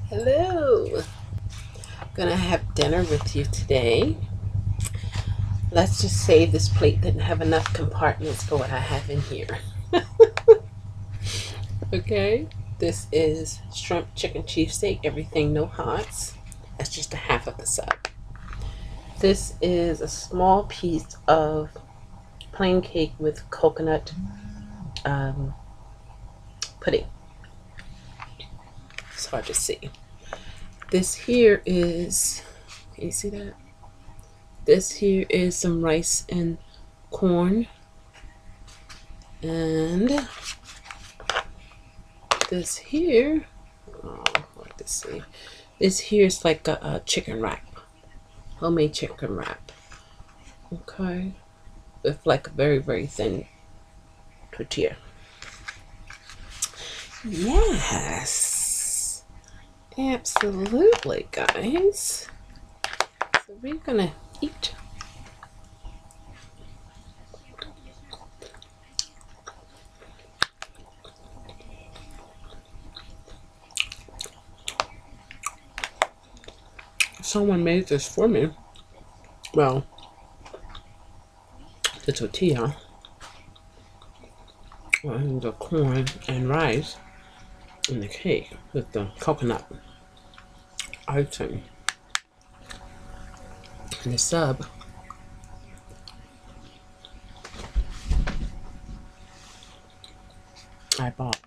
Hello. Gonna have dinner with you today. Let's just say this plate didn't have enough compartments for what I have in here. Okay, this is shrimp chicken cheesesteak, everything no hots. That's just a half of the sub. This is a small piece of plain cake with coconut pudding. It's hard to see. This here is, can you see that? This here is some rice and corn. And this here, oh, hard to see. This here is like a chicken wrap, homemade chicken wrap. Okay, with like a very, very thin tortilla. Yes, absolutely, guys. So we're gonna eat. Someone made this for me. Well, the tortilla and the corn and rice and the cake with the coconut icing and the sub. I bought.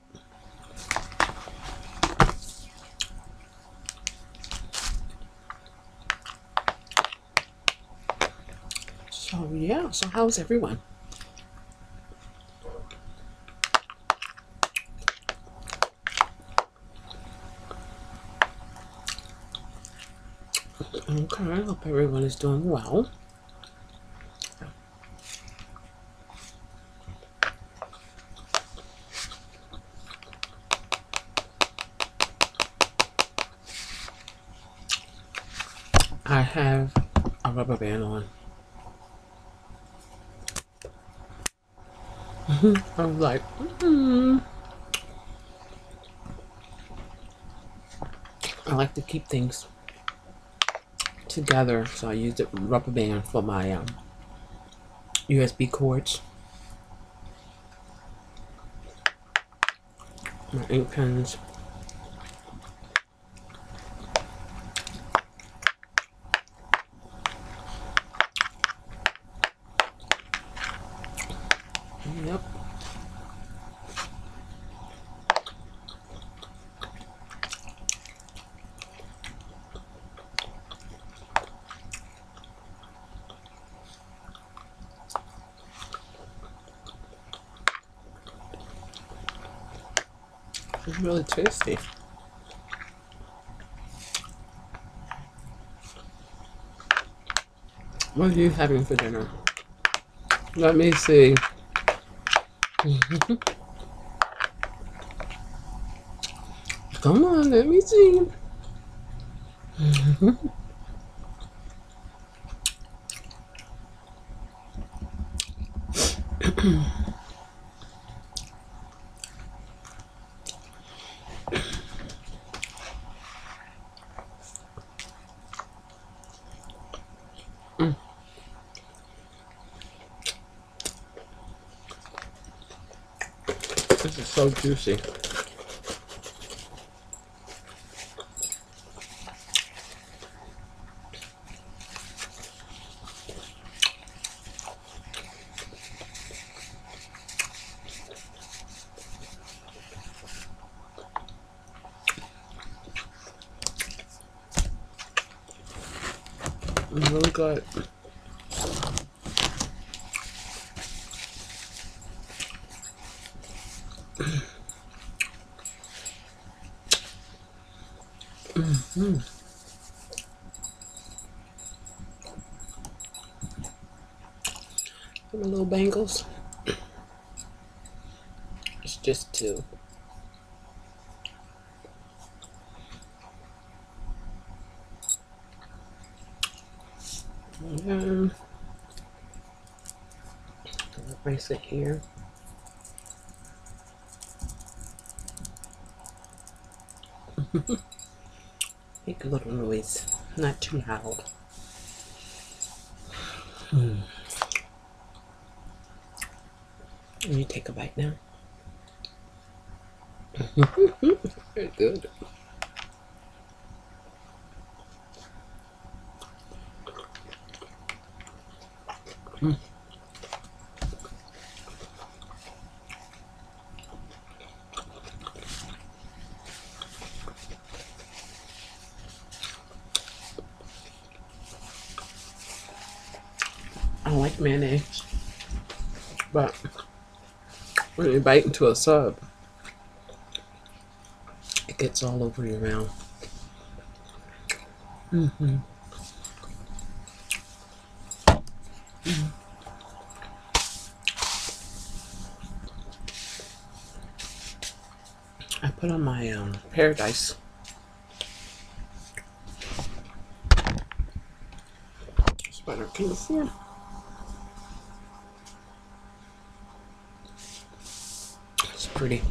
So yeah, so how's everyone? Okay, I hope everyone is doing well. I have a rubber band on. I was like, I like to keep things together, so I used a rubber band for my USB cords, my ink pens. Yep. It's really tasty. What are you having for dinner? Let me see. Come on, let me see. This is so juicy. It's really good. My little bangles. It's just two. And the bracelet here. Make a little noise, not too loud. And you take a bite now. Very good. I don't like mayonnaise, but when you bite into a sub, it gets all over your mouth. I put on my paradise. Sweater, can you see it? It's pretty.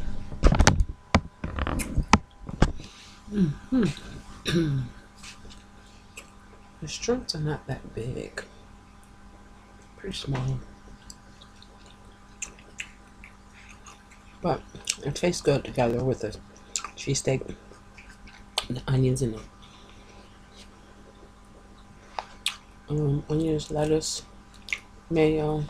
The shrimps are not that big. Pretty small. But it tastes good together with the cheesesteak and the onions and the onions, lettuce, mayo.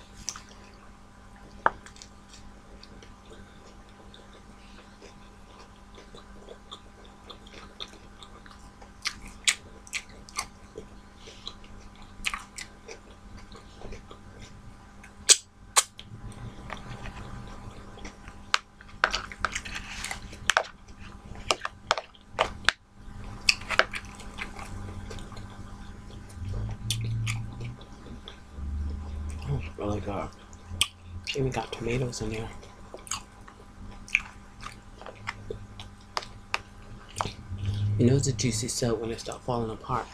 Oh, really good. Even got tomatoes in there. You know it's a juicy so when it starts falling apart.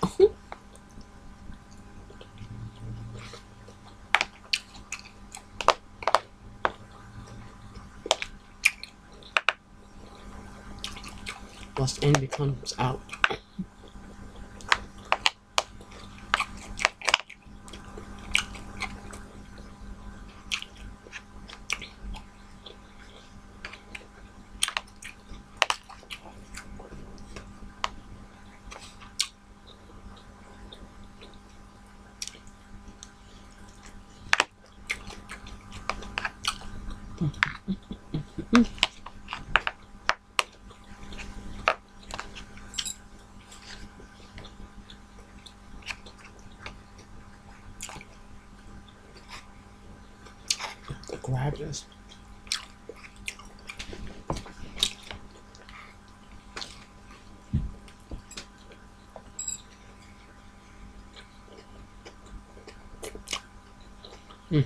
What's in becomes out. Grab this. And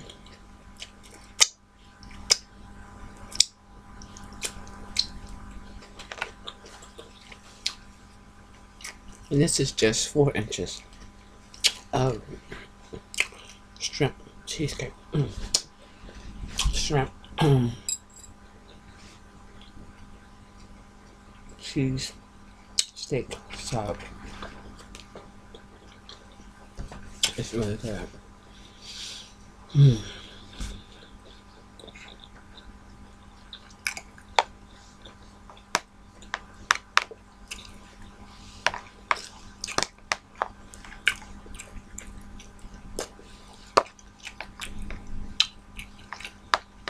this is just 4 inches of shrimp cheesecake. Shrimp cheese steak sub. It's really good.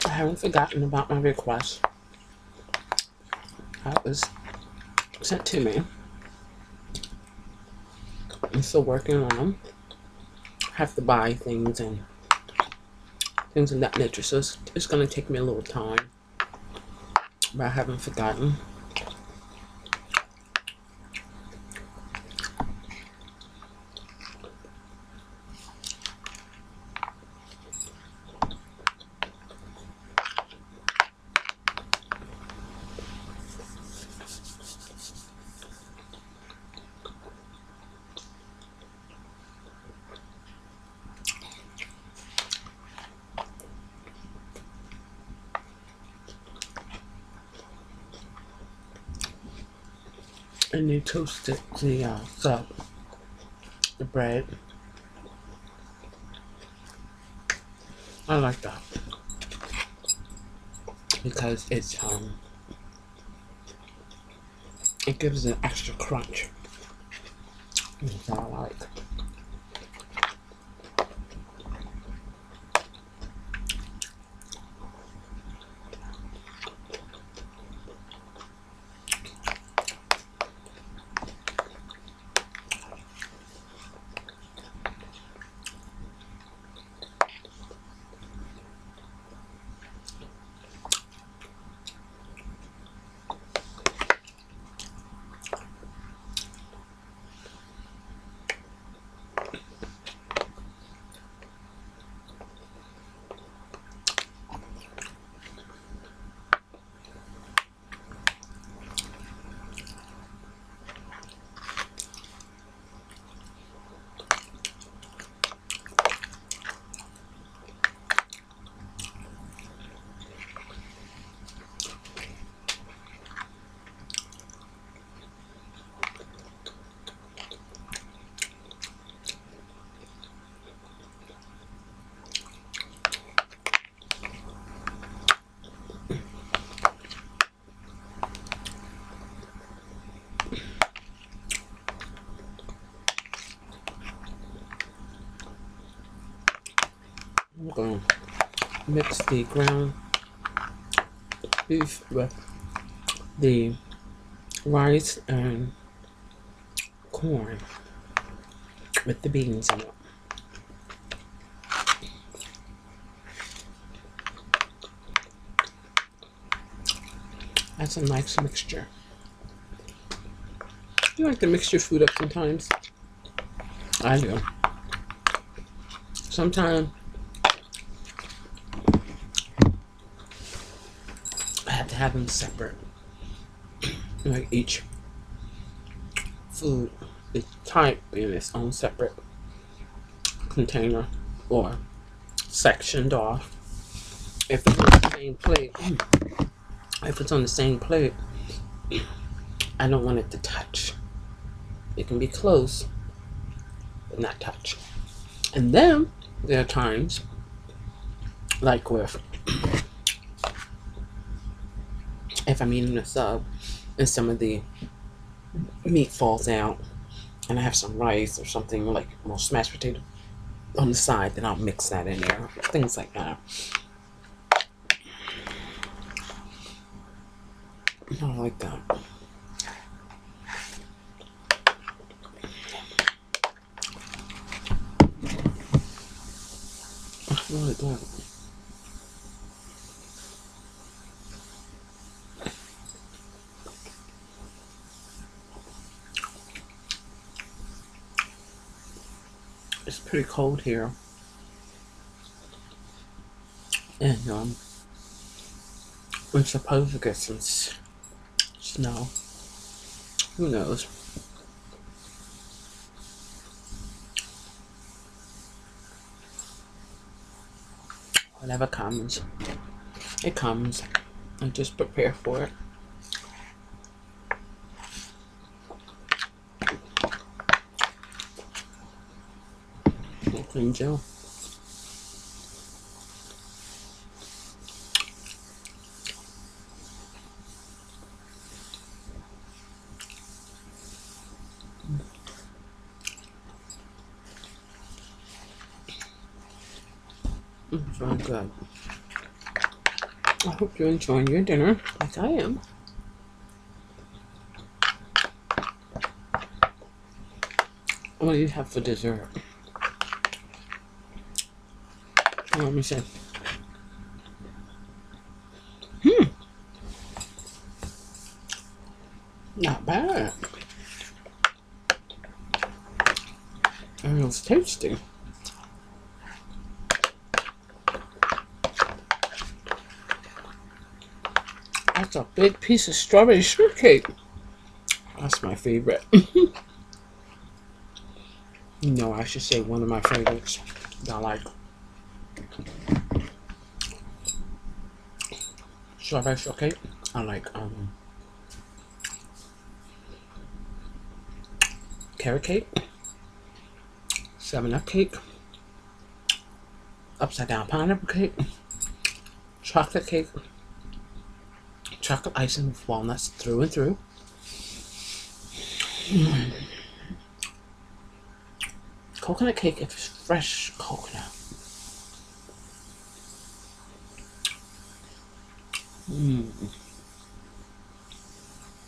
I haven't forgotten about my request. That was sent to me. I'm still working on them. Have to buy things and things of that nature, so it's going to take me a little time, but I haven't forgotten. and they toasted the bread. I like that because it gives an extra crunch. That's what I like. I'm going to mix the ground beef with the rice and corn with the beans in it. That's a nice mixture. You like to mix your food up sometimes? I do. Sometimes I have to have them separate. Like each food is type in its own separate container or sectioned off. If it's on the same plate, if it's on the same plate, I don't want it to touch. It can be close, but not touch. And then there are times, like with, if I'm eating a sub and some of the meat falls out and I have some rice or something like more smashed potato on the side, then I'll mix that in there. Things like that. I like that. I really good. It's pretty cold here, and we're supposed to get some snow. Who knows? Whatever comes, it comes. I just prepare for it. And Joe. It's really good. I hope you're enjoying your dinner like I am. What do you have for dessert? Let me see. Not bad. And it was tasty. That's a big piece of strawberry shortcake. That's my favorite. No, I should say one of my favorites that I like. Strawberry shortcake. I like carrot cake, 7-Up cake, upside down pineapple cake, chocolate cake, chocolate icing with walnuts through and through, coconut cake if it's fresh coconut,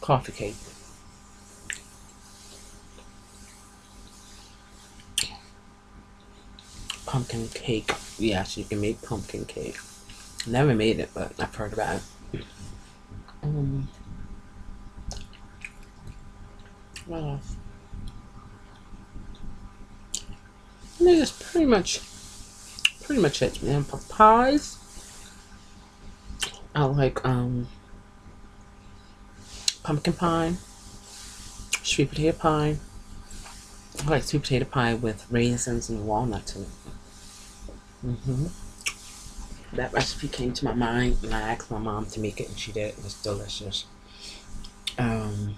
coffee cake, pumpkin cake. Yes, you can make pumpkin cake. Never made it, but I've heard about it. What else? I think that's pretty much it, man. For pies, I like pumpkin pie, sweet potato pie. I like sweet potato pie with raisins and walnuts in it. That recipe came to my mind and I asked my mom to make it and she did. It was delicious. I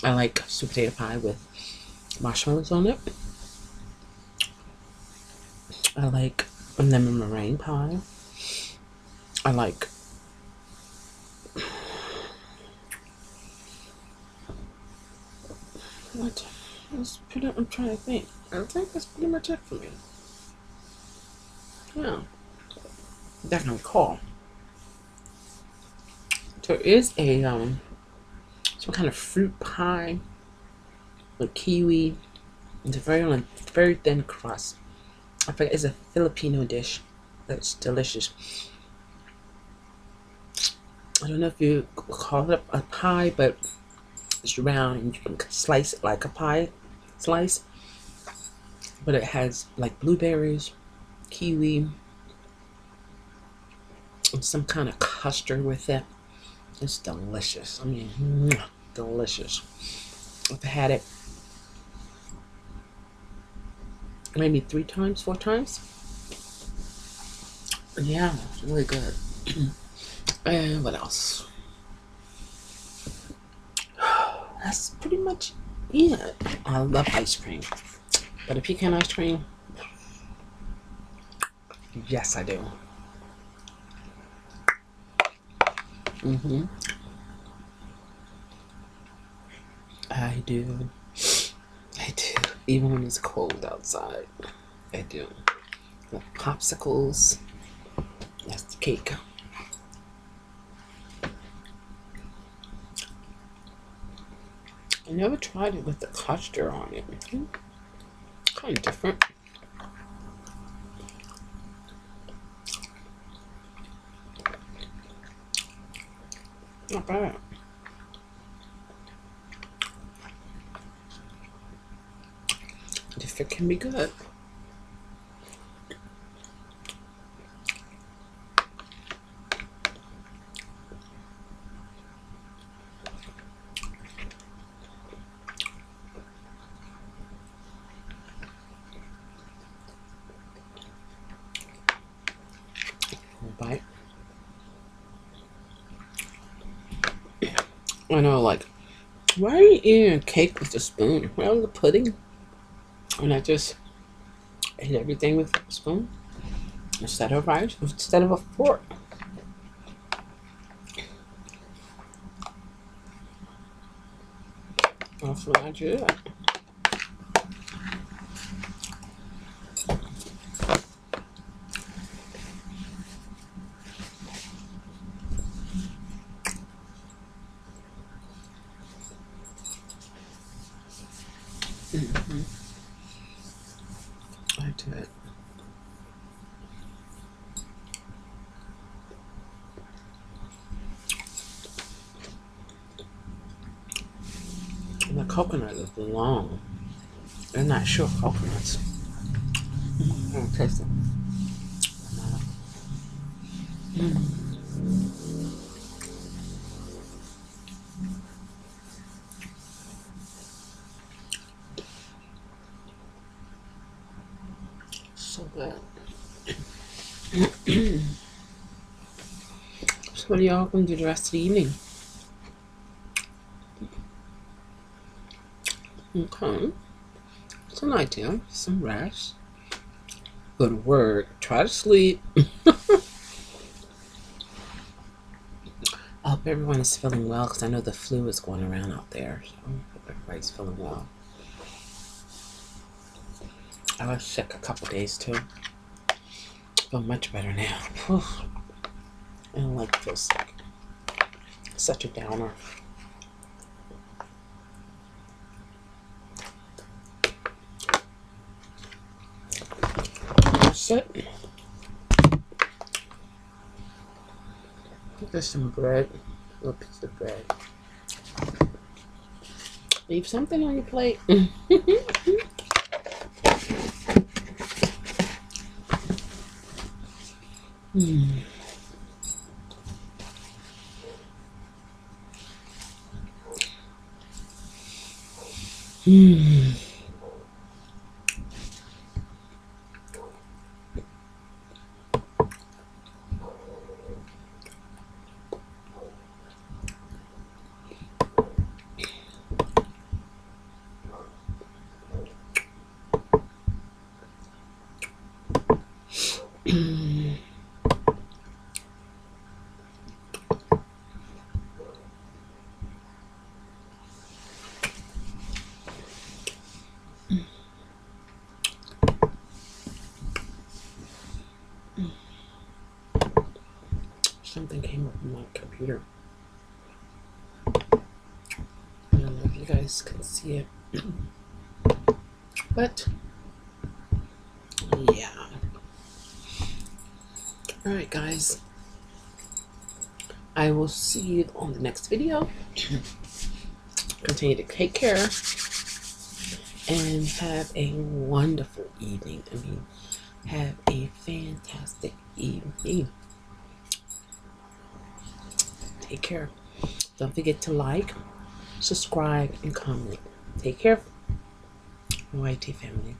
like sweet potato pie with marshmallows on it. I like a lemon meringue pie. I like what? I'm trying to think. I think that's pretty much it for me. Yeah. That I can recall. There is a some kind of fruit pie with kiwi. It's a very thin crust. I forget, it's a Filipino dish that's delicious. I don't know if you call it a pie, but it's round and you can slice it like a pie slice. But it has like blueberries, kiwi, and some kind of custard with it. It's delicious. I mean, delicious. I've had it maybe 3 times, 4 times. Yeah, it's really good. And what else? That's pretty much it. I love ice cream. But a pecan ice cream, yes I do. I do. Even when it's cold outside, I do. The popsicles. That's the cake. I never tried it with the custard on it. Kind of different. Not bad. If it can be good. Bite. I know, like, why are you eating a cake with a spoon? Well, the pudding. And I just ate everything with a spoon instead of a fork. That's what I do. I did. And the coconut is long. They're not short coconuts. I'm gonna taste it. So good. So what are y'all gonna do the rest of the evening? Okay. nighttime, some rash. Go to work, try to sleep. I hope everyone is feeling well, because I know the flu is going around out there. So I hope everybody's feeling well. I was sick a couple days too. Feel much better now. Whew. I don't like to feel sick. Such a downer. That's it. There's some bread. A little piece of bread. Leave something on your plate. Mm. Mm. Something came up on my computer. I don't know if you guys can see it. But yeah. Alright guys. I will see you on the next video. Continue to take care and have a wonderful evening. I mean, have a fantastic evening. Take care. Don't forget to like, subscribe, and comment. Take care, YT family.